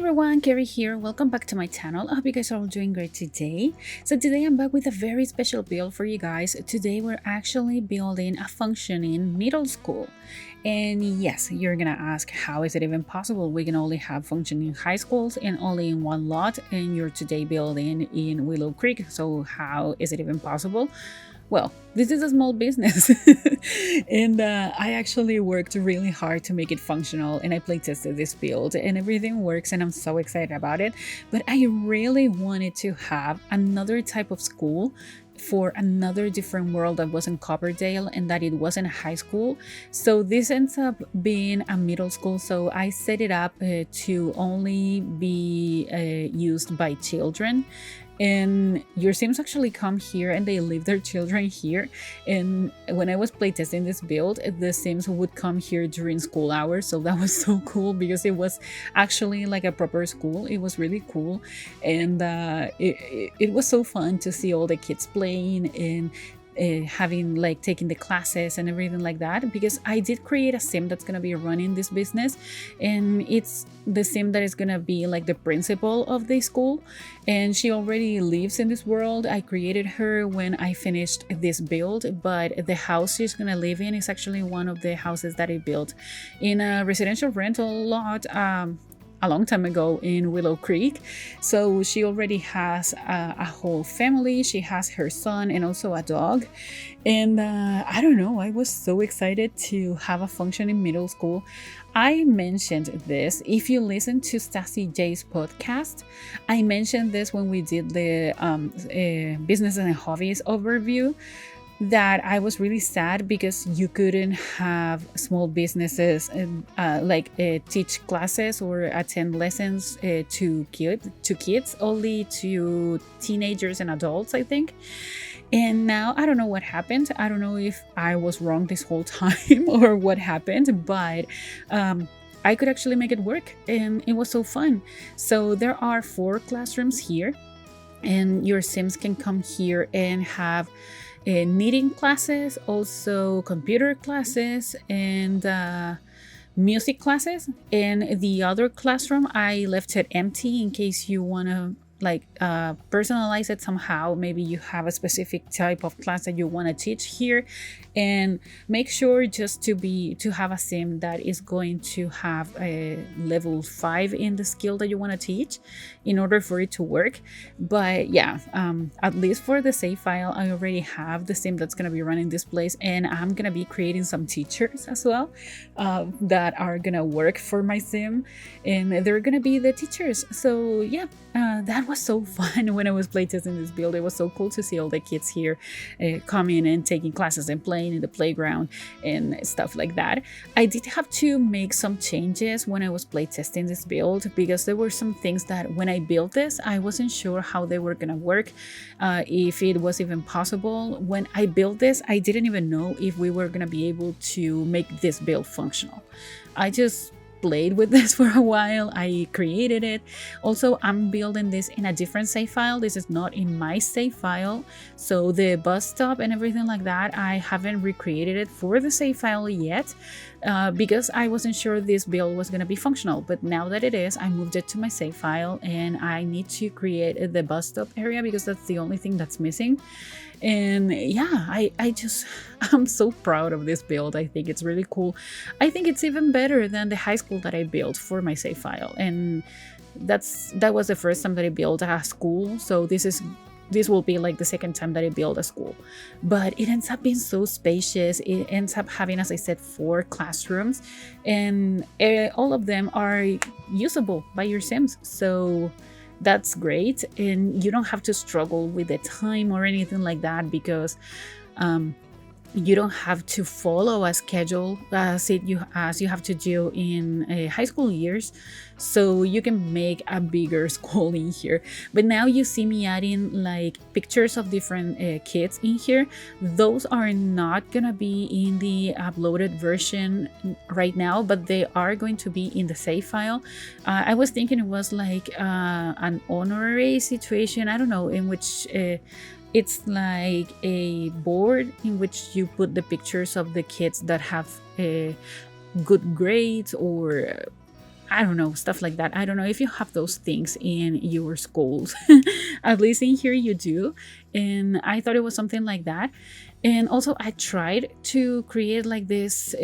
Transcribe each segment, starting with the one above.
everyone, Kaary here. Welcome back to my channel. I hope you guys are all doing great today. So today I'm back with a very special build for you guys. Today we're actually building a functioning middle school. And yes, you're gonna ask, how is it even possible? We can only have functioning high schools and only in one lot, and you're today building in Willow Creek. So how is it even possible? Well, this is a small business and I actually worked really hard to make it functional, and I play tested this build and everything works and I'm so excited about it. But I really wanted to have another type of school for another different world that wasn't Coverdale and that it wasn't a high school. So this ends up being a middle school. So I set it up to only be used by children. And your Sims actually come here and they leave their children here. And when I was playtesting this build, the Sims would come here during school hours. So that was so cool because it was actually like a proper school. It was really cool. And it was so fun to see all the kids playing and having like taking the classes and everything like that, because I did create a sim that's gonna be running this business, and it's the sim that is gonna be like the principal of the school, and she already lives in this world. I created her when I finished this build, but the house she's gonna live in is actually one of the houses that I built in a residential rental lot a long time ago in Willow Creek. So she already has a whole family. She has her son and also a dog. And I don't know, I was so excited to have a functioning middle school. I mentioned this, if you listen to Stacy J's podcast, I mentioned this when we did the business and hobbies overview, that I was really sad because you couldn't have small businesses and teach classes or attend lessons to kids, only to teenagers and adults, I think. And now I don't know what happened. I don't know if I was wrong this whole time or what happened, but I could actually make it work and it was so fun. So there are 4 classrooms here, and your Sims can come here and have knitting classes, also computer classes, and music classes. And the other classroom, I left it empty in case you want to personalize it somehow. Maybe you have a specific type of class that you want to teach here, and make sure just to have a sim that is going to have a level 5 in the skill that you want to teach in order for it to work. But yeah, at least for the save file, I already have the sim that's going to be running this place, and I'm going to be creating some teachers as well that are going to work for my sim, and they're going to be the teachers. So yeah, that was so fun when I was playtesting this build. It was so cool to see all the kids here coming and taking classes and playing in the playground and stuff like that. I did have to make some changes when I was playtesting this build, because there were some things that when I built this, I wasn't sure how they were gonna work, if it was even possible. When I built this, I didn't even know if we were gonna be able to make this build functional. I just played with this for a while. I created it. Also, I'm building this in a different save file. This is not in my save file. So the bus stop and everything like that, I haven't recreated it for the save file yet, because I wasn't sure this build was going to be functional. But now that it is, I moved it to my save file, and I need to create the bus stop area because that's the only thing that's missing. And yeah, I'm so proud of this build. I think it's really cool. I think it's even better than the high school that I built for my save file, and that was the first time that I built a school. So this will be like the second time that I build a school, but it ends up being so spacious. It ends up having, as I said, 4 classrooms, and all of them are usable by your Sims. So that's great, and you don't have to struggle with the time or anything like that, because you don't have to follow a schedule as you have to do in high school years. So you can make a bigger school in here. But now you see me adding like pictures of different kids in here. Those are not gonna be in the uploaded version right now, but they are going to be in the save file. I was thinking it was like an honorary situation, I don't know, in which it's like a board in which you put the pictures of the kids that have good grades, or I don't know, stuff like that. I don't know if you have those things in your schools. At least in here you do. And I thought it was something like that. And also I tried to create like this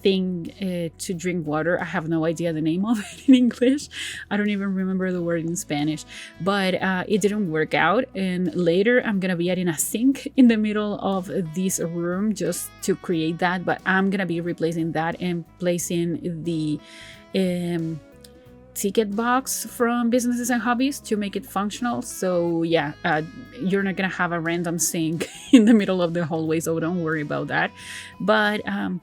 thing to drink water. I have no idea the name of it in English. I don't even remember the word in Spanish, but it didn't work out. And later I'm gonna be adding a sink in the middle of this room just to create that, but I'm gonna be replacing that and placing the ticket box from Businesses and Hobbies to make it functional. So yeah, you're not gonna have a random sink in the middle of the hallway, so don't worry about that. But I'm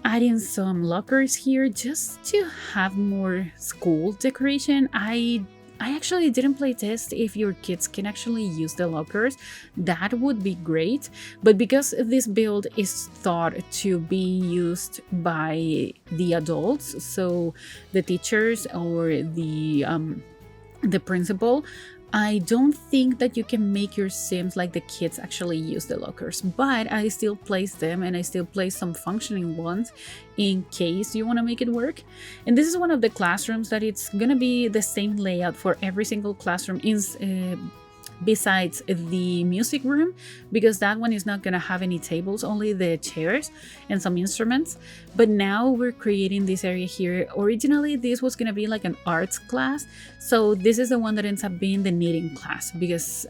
adding some lockers here just to have more school decoration. I actually didn't play test if your kids can actually use the lockers. That would be great, but because this build is thought to be used by the adults, so the teachers or the principal, I don't think that you can make your Sims like the kids actually use the lockers, but I still place them, and I still place some functioning ones in case you want to make it work. And this is one of the classrooms that it's gonna be the same layout for every single classroom besides the music room, because that one is not gonna have any tables, only the chairs and some instruments. But now we're creating this area here. Originally this was gonna be like an arts class, so this is the one that ends up being the knitting class, because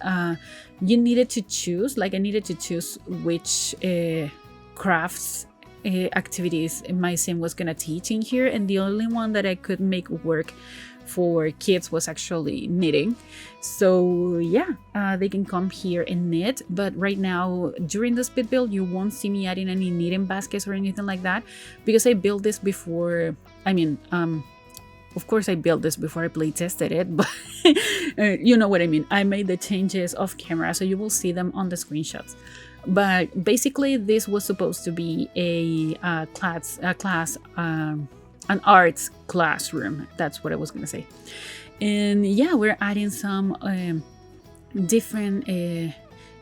you needed to choose, like I needed to choose which crafts activities my sim was gonna teach in here, and the only one that I could make work for kids was actually knitting. So yeah, they can come here and knit, but right now during the speed build you won't see me adding any knitting baskets or anything like that, because I built this before. I mean, of course I built this before I play tested it, but you know what I mean. I made the changes off camera, so you will see them on the screenshots. But basically this was supposed to be a class, an arts classroom. That's what I was gonna say. And yeah, we're adding some different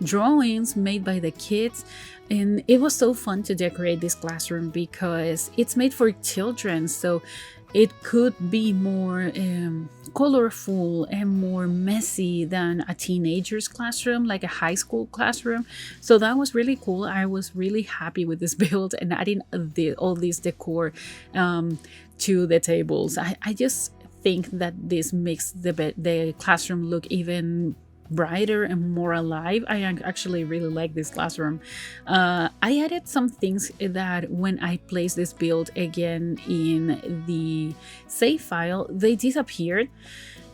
drawings made by the kids, and it was so fun to decorate this classroom because it's made for children, so it could be more colorful and more messy than a teenager's classroom, like a high school classroom. So that was really cool. I was really happy with this build and adding all this decor to the tables. I just think that this makes the classroom look even brighter and more alive. I actually really like this classroom. I added some things that when I place this build again in the save file, they disappeared.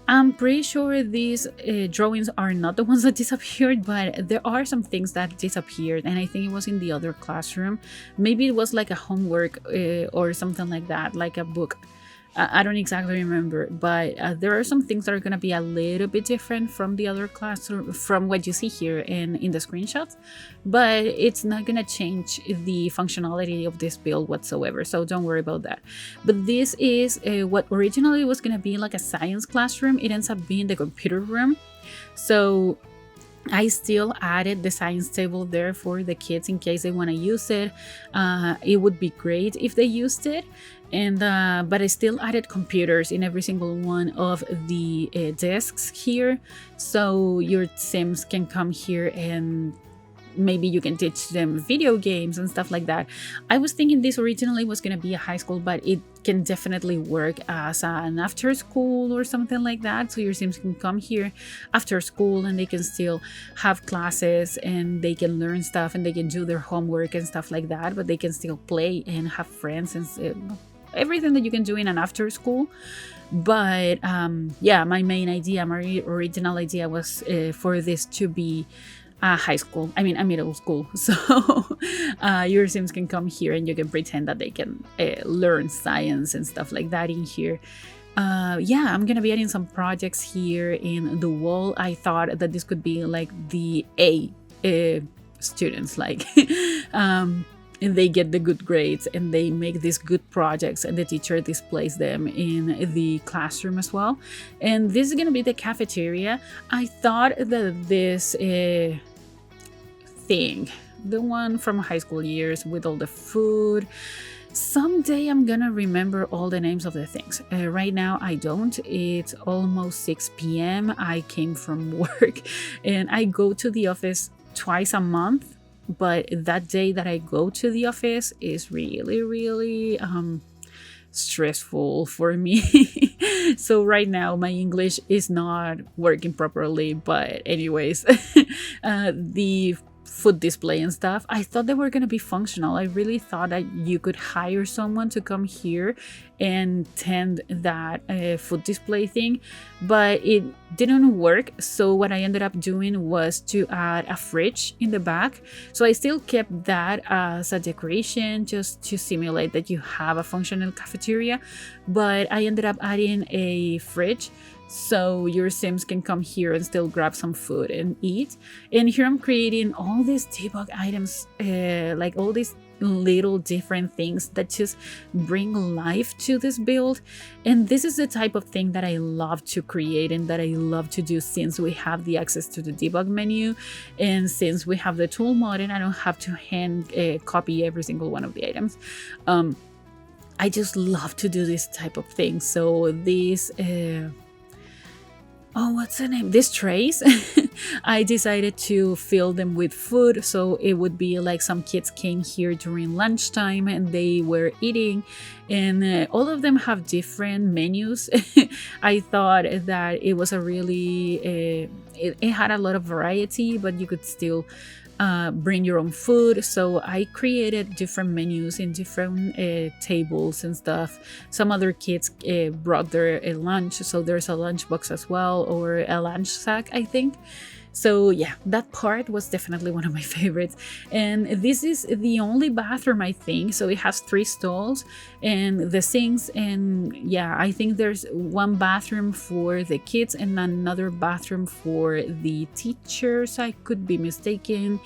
I'm pretty sure these drawings are not the ones that disappeared, but there are some things that disappeared, and I think it was in the other classroom. Maybe it was like a homework or something like that, like a book. I don't exactly remember, but there are some things that are going to be a little bit different from the other classroom, from what you see here in the screenshots, but it's not going to change the functionality of this build whatsoever, so don't worry about that. But this is what originally was going to be like a science classroom. It ends up being the computer room, so I still added the science table there for the kids in case they want to use it. It would be great if they used it. And but I still added computers in every single one of the desks here, so your Sims can come here and maybe you can teach them video games and stuff like that. I was thinking this originally was going to be a high school, but it can definitely work as an after school or something like that, so your Sims can come here after school and they can still have classes and they can learn stuff and they can do their homework and stuff like that, but they can still play and have friends and everything that you can do in an after school. But yeah, my main idea, my original idea was for this to be a high school, I mean a middle school, so your Sims can come here and you can pretend that they can learn science and stuff like that in here. Yeah, I'm gonna be adding some projects here in the wall. I thought that this could be like the A students, like and they get the good grades and they make these good projects and the teacher displays them in the classroom as well. And this is gonna be the cafeteria. I thought that this thing, the one from high school years with all the food, Someday I'm gonna remember all the names of the things. Right now I don't. It's almost 6 p.m. I came from work and I go to the office twice a month, but that day that I go to the office is really stressful for me. So right now my English is not working properly, but anyways, the food display and stuff, I thought they were going to be functional. I really thought that you could hire someone to come here and tend that food display thing, but it didn't work. So what I ended up doing was to add a fridge in the back. So I still kept that as a decoration just to simulate that you have a functional cafeteria, but I ended up adding a fridge so your Sims can come here and still grab some food and eat. And here I'm creating all these debug items, like all these little different things that just bring life to this build. And this is the type of thing that I love to create and that I love to do, since we have the access to the debug menu and since we have the tool mod and I don't have to hand copy every single one of the items. I just love to do this type of thing. So these what's the name? These trays, I decided to fill them with food. So it would be like some kids came here during lunchtime and they were eating, and all of them have different menus. I thought that it was a really, it had a lot of variety, but you could still bring your own food. So I created different menus in different tables and stuff. Some other kids brought their lunch, so there's a lunch box as well, or a lunch sack, I think. So yeah, that part was definitely one of my favorites. And this is the only bathroom, I think. So it has 3 stalls and the sinks, and yeah, I think there's one bathroom for the kids and another bathroom for the teachers. I could be mistaken.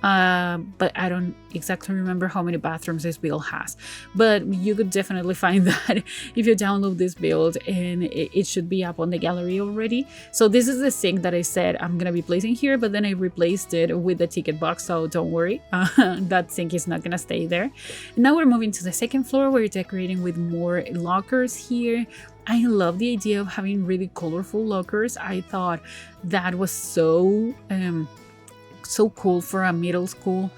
But I don't exactly remember how many bathrooms this build has. But you could definitely find that if you download this build, and it should be up on the gallery already. So this is the sink that I said I'm gonna be placing here, but then I replaced it with the ticket box, so don't worry. That sink is not gonna stay there. And now we're moving to the second floor. We're decorating with more lockers here. I love the idea of having really colorful lockers. I thought that was so cool for a middle school,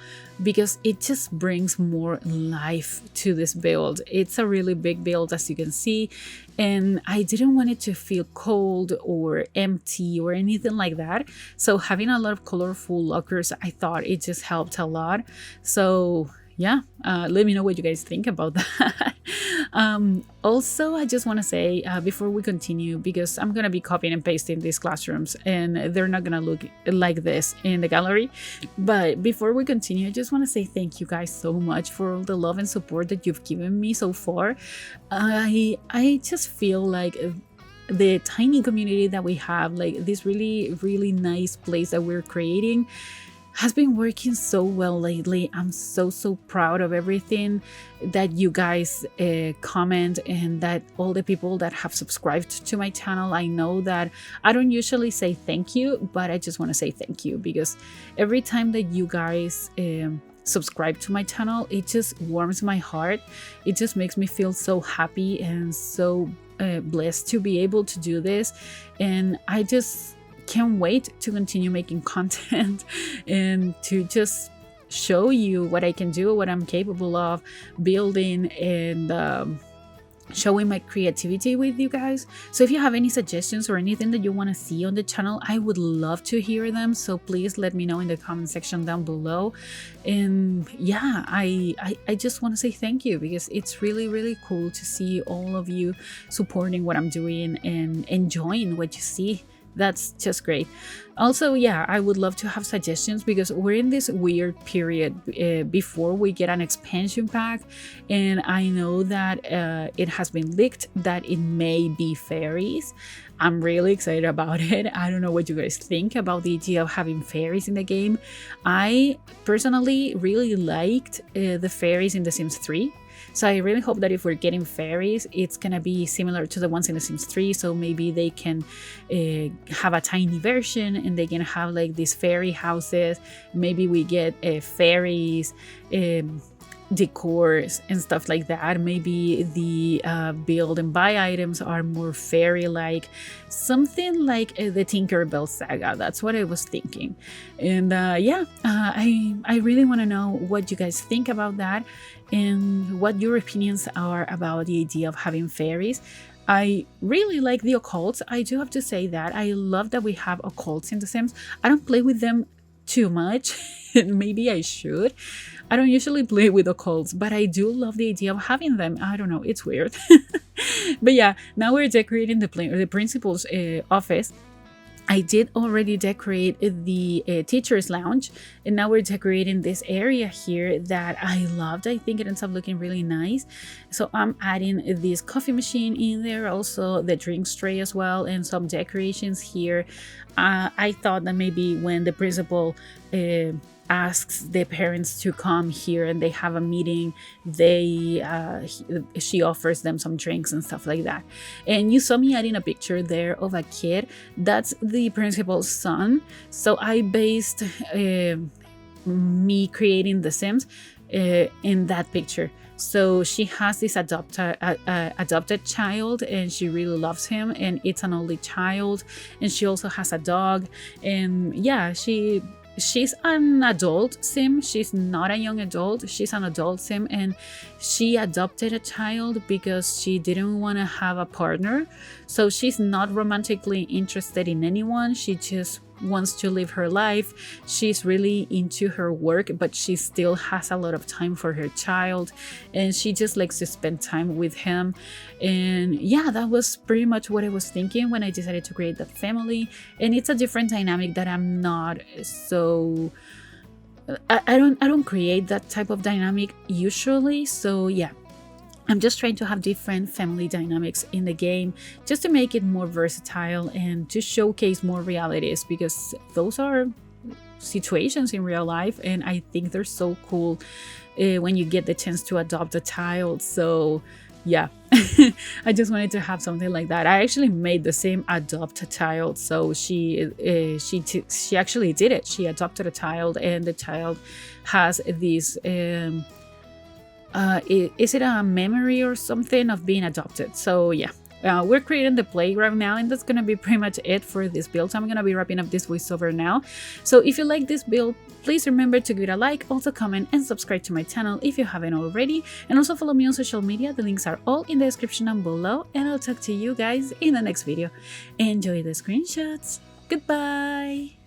because it just brings more life to this build. It's a really big build, as you can see, and I didn't want it to feel cold or empty or anything like that. So having a lot of colorful lockers, I thought it just helped a lot. So yeah, let me know what you guys think about that. Also, I just want to say before we continue, because I'm gonna be copying and pasting these classrooms and they're not gonna look like this in the gallery, but before we continue, I just want to say thank you guys so much for all the love and support that you've given me so far. I just feel like the tiny community that we have, like this really nice place that we're creating, has been working so well lately. I'm so proud of everything that you guys comment, and that all the people that have subscribed to my channel. I know that I don't usually say thank you, but I just want to say thank you, because every time that you guys subscribe to my channel, it just warms my heart. It just makes me feel so happy and so blessed to be able to do this, and I just can't wait to continue making content and to just show you what I can do, what I'm capable of building, and showing my creativity with you guys. So if you have any suggestions or anything that you want to see on the channel, I would love to hear them. So please let me know in the comment section down below. And yeah, I just want to say thank you, because it's really cool to see all of you supporting what I'm doing and enjoying what you see. That's just great. Also, yeah, I would love to have suggestions, because we're in this weird period before we get an expansion pack, and I know that it has been leaked that it may be fairies. I'm really excited about it. I don't know what you guys think about the idea of having fairies in the game. I personally really liked the fairies in The Sims 3. So I really hope that if we're getting fairies, it's gonna be similar to the ones in The Sims 3. So maybe they can have a tiny version, and they can have like these fairy houses. Maybe we get fairies decors and stuff like that. Maybe the build and buy items are more fairy like, something like the Tinkerbell saga. That's what I was thinking. And I really want to know what you guys think about that and what your opinions are about the idea of having fairies. I really like the occults. I do have to say that I love that we have occults in The Sims. I don't play with them too much. Maybe I should. I don't usually play with occults, but I do love the idea of having them. I don't know, it's weird. But yeah, now we're decorating the principal's office. I did already decorate the teacher's lounge, and now we're decorating this area here that I loved. I think it ends up looking really nice. So I'm adding this coffee machine in there, also the drinks tray as well, and some decorations here. I thought that maybe when the principal asks the parents to come here and they have a meeting, she offers them some drinks and stuff like that. And you saw me adding a picture there of a kid. That's the principal's son. So I based me creating The Sims in that picture. So she has this adopted child, and she really loves him, and it's an only child, and she also has a dog. And yeah, she's an adult sim. She's not a young adult. She's an adult sim, and she adopted a child because she didn't want to have a partner. So she's not romantically interested in anyone. She just wants to live her life. She's really into her work, but she still has a lot of time for her child, and she just likes to spend time with him. And yeah, that was pretty much what I was thinking when I decided to create that family. And it's a different dynamic that I'm not so I don't create that type of dynamic usually. So yeah, I'm just trying to have different family dynamics in the game just to make it more versatile and to showcase more realities, because those are situations in real life, and I think they're so cool when you get the chance to adopt a child. So yeah, I just wanted to have something like that. I actually made the same adopt a child. So she actually did it. She adopted a child, and the child has this is it a memory or something of being adopted? So yeah, we're creating the playground now, and that's gonna be pretty much it for this build. So I'm gonna be wrapping up this voiceover now. So if you like this build, please remember to give it a like, also comment and subscribe to my channel if you haven't already, and also follow me on social media. The links are all in the description down below, and I'll talk to you guys in the next video. Enjoy the screenshots. Goodbye.